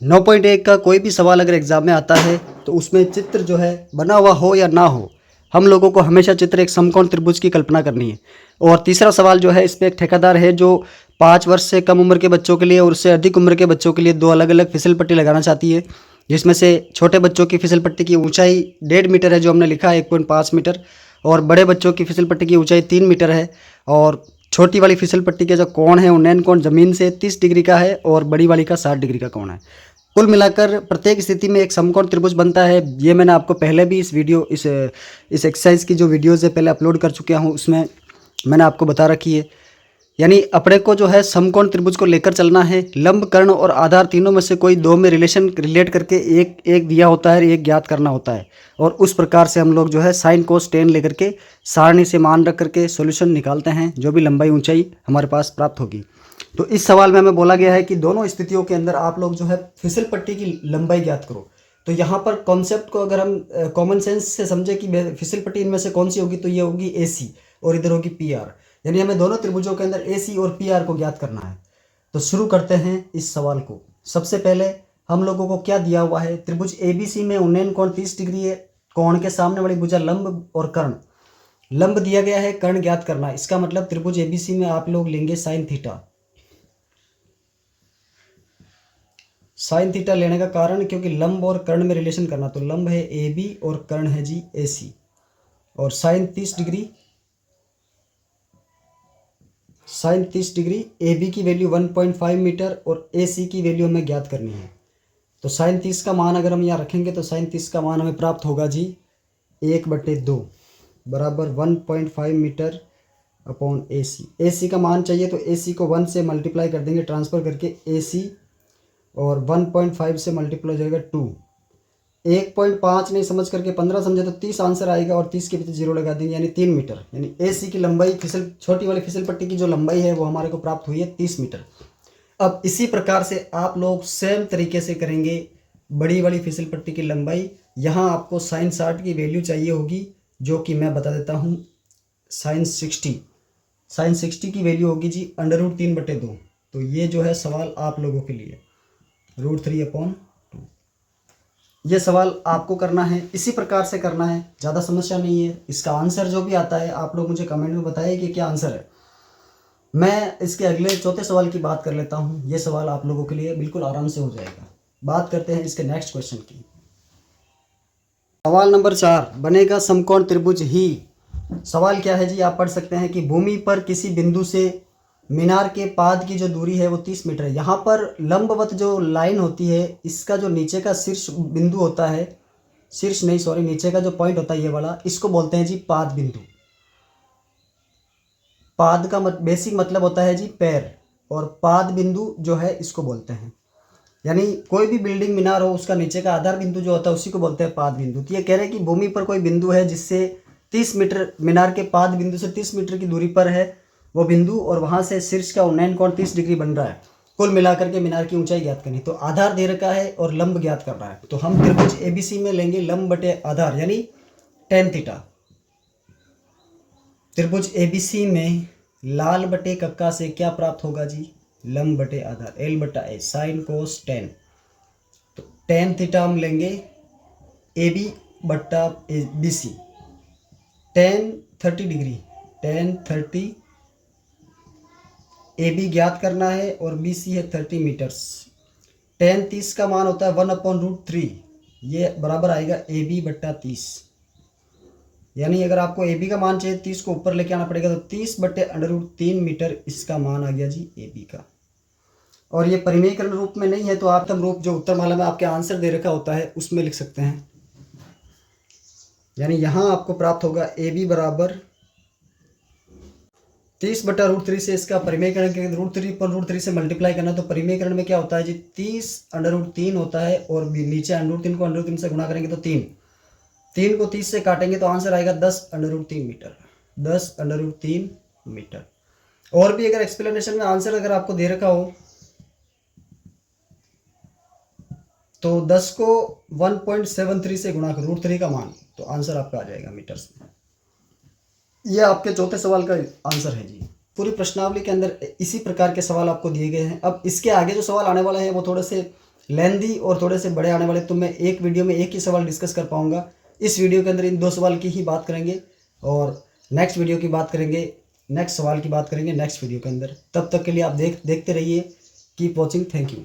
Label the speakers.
Speaker 1: 9.1 का कोई भी सवाल अगर एग्जाम में आता है तो उसमें चित्र जो है बना हुआ हो या ना हो, हम लोगों को हमेशा चित्र एक समकोण त्रिभुज की कल्पना करनी है। और तीसरा सवाल जो है, इसमें एक ठेकेदार है जो 5 वर्ष से कम उम्र के बच्चों के लिए और उससे अधिक उम्र के बच्चों के लिए दो अलग अलग फिसल पट्टी लगाना चाहती है, जिसमें से छोटे बच्चों की फिसल पट्टी की ऊंचाई 1.5 मीटर है, जो हमने लिखा है 1.5 मीटर, और बड़े बच्चों की फिसल पट्टी की ऊंचाई 3 मीटर है। और छोटी वाली फिसल पट्टी के जो कोण है, उन्नयन कोण ज़मीन से 30 डिग्री का है और बड़ी वाली का 60 डिग्री का कोण है। कुल मिलाकर प्रत्येक स्थिति में एक समकोण त्रिभुज बनता है। ये मैंने आपको पहले भी इस एक्सरसाइज की जो वीडियोज़ है पहले अपलोड कर चुका हूँ, उसमें मैंने आपको बता रखी है। यानी अपने को जो है समकोण त्रिभुज को लेकर चलना है। लंब, कर्ण और आधार तीनों में से कोई दो में रिलेट करके एक एक दिया होता है, एक ज्ञात करना होता है। और उस प्रकार से हम लोग जो है साइन कोस टेन लेकर के सारणी से मान रख करके सॉल्यूशन निकालते हैं, जो भी लंबाई ऊंचाई हमारे पास प्राप्त होगी। तो इस सवाल में हमें बोला गया है कि दोनों स्थितियों के अंदर आप लोग जो है फिसल पट्टी की लंबाई ज्ञात करो। तो यहाँ पर कॉन्सेप्ट को अगर हम कॉमन सेंस से समझे कि फिसल पट्टी इनमें से कौन सी होगी, तो ये होगी AC और इधर होगी PR। यानी हमें दोनों त्रिभुजों के अंदर AC और PR को ज्ञात करना है। तो शुरू करते हैं इस सवाल को। सबसे पहले हम लोगों को क्या दिया हुआ है, त्रिभुज ABC में उन्नयन कोण 30 डिग्री है, कोण के सामने वाली भुजा लंब और कर्ण। लंब दिया गया है, कर्ण ज्ञात करना है। इसका मतलब त्रिभुज ABC में आप लोग लेंगे साइन थीटा। साइन थीटा लेने का कारण, क्योंकि लंब और कर्ण में रिलेशन करना, तो लंब है AB और कर्ण है जी AC। और sine 30 degree, sine 30 degree AB की वैल्यू 1.5 मीटर और AC की वैल्यू हमें ज्ञात करनी है। तो साइन 30 का मान अगर हम यहाँ रखेंगे तो साइन 30 का मान हमें प्राप्त होगा जी 1/2 बराबर 1.5 मीटर अपॉन AC। AC का मान चाहिए तो AC को 1 से मल्टीप्लाई कर देंगे ट्रांसफ़र करके AC, और 1.5 से मल्टीप्लाई हो जाएगा 2। 1.5 नहीं समझ करके 15 समझे तो 30 आंसर आएगा, और 30 के पीछे 0 लगा देंगे, यानी 3 मीटर। यानी AC की लंबाई छोटी वाली फिसल पट्टी की जो लंबाई है वो हमारे को प्राप्त हुई है 30 मीटर। अब इसी प्रकार से आप लोग सेम तरीके से करेंगे बड़ी वाली फिसल पट्टी की लंबाई। यहाँ आपको साइन 60 की वैल्यू चाहिए होगी, जो कि मैं बता देता हूँ। साइन 60 की वैल्यू होगी जी √3/2। तो ये जो है सवाल आप लोगों के लिए √3/2। ये सवाल आपको करना है, इसी प्रकार से करना है, ज़्यादा समस्या नहीं है। इसका आंसर जो भी आता है आप लोग मुझे कमेंट में बताइए कि क्या आंसर है। मैं इसके अगले चौथे सवाल की बात कर लेता हूँ। ये सवाल आप लोगों के लिए बिल्कुल आराम से हो जाएगा। बात करते हैं इसके नेक्स्ट क्वेश्चन की। सवाल नंबर 4, बनेगा समकोण त्रिभुज ही। सवाल क्या है जी, आप पढ़ सकते हैं कि भूमि पर किसी बिंदु से मीनार के पाद की जो दूरी है वो 30 मीटर है। यहाँ पर लंबवत जो लाइन होती है, इसका जो नीचे का शीर्ष बिंदु होता है, शीर्ष नहीं सॉरी, नीचे का जो पॉइंट होता है ये वाला, इसको बोलते हैं जी पाद बिंदु। पाद का बेसिक मतलब होता है जी पैर, और पाद बिंदु जो है इसको बोलते हैं। यानी कोई भी बिल्डिंग मीनार हो, उसका नीचे का आधार बिंदु जो होता है उसी को बोलते हैं पाद बिंदु। तो ये कह रहे हैं कि भूमि पर कोई बिंदु है जिससे 30 मीटर, मीनार के पाद बिंदु से 30 मीटर की दूरी पर है वो बिंदु, और वहाँ से शीर्ष का उन्नयन कोण 30 डिग्री बन रहा है। कुल मिलाकर के मीनार की ऊंचाई ज्ञात करनी। तो आधार दे रखा है और लंब ज्ञात कर रहा है, तो हम त्रिभुज ABC में लेंगे लंब बटे आधार, यानी टेन थीटा। त्रिभुज ABC में लाल बटे कक्का से क्या प्राप्त होगा जी, लंब बटे आधार, L/A साइन कोस टेन। तो टेन थीटा हम लेंगे AB/BC। Ten 30 degree, ten 30 AB ज्ञात करना है और BC है 30 मीटर्स। टेन 30 का मान होता है 1/√3, ये बराबर आएगा AB/30। यानी अगर आपको AB का मान चाहिए 30 को ऊपर लेके आना पड़ेगा, तो 30/√3 मीटर इसका मान आ गया जी AB का। और ये परिमेयकरण रूप में नहीं है, तो आप तम रूप जो उत्तरमाला में आपके आंसर दे रखा होता है उसमें लिख सकते हैं। यानी यहाँ आपको प्राप्त होगा AB बराबर 30/√3 से इसका परिमेयकरण के √3 से मल्टीप्लाई करना। तो परिमेयकरण में क्या होता है जी, 30/3 होता है, और नीचे √3 को √3 से गुणा करेंगे तो 3 को 30 से काटेंगे तो आंसर आएगा 10/3 मीटर, 10/3 मीटर। और भी अगर एक्सप्लेनेशन में आंसर अगर आपको दे रखा हो तो 10 को 1.73 से गुणा करो, √3 का मान, तो आंसर आपका आ जाएगा मीटर्स में। यह आपके चौथे सवाल का आंसर है जी। पूरी प्रश्नावली के अंदर इसी प्रकार के सवाल आपको दिए गए हैं। अब इसके आगे जो सवाल आने वाले हैं वो थोड़े से लेंदी और थोड़े से बड़े आने वाले, तो मैं एक वीडियो में एक ही सवाल डिस्कस कर पाऊँगा। इस वीडियो के अंदर इन 2 सवाल की ही बात करेंगे और नेक्स्ट वीडियो की बात करेंगे, नेक्स्ट सवाल की बात करेंगे नेक्स्ट वीडियो के अंदर। तब तक के लिए आप देखते रहिए। Keep watching. Thank you.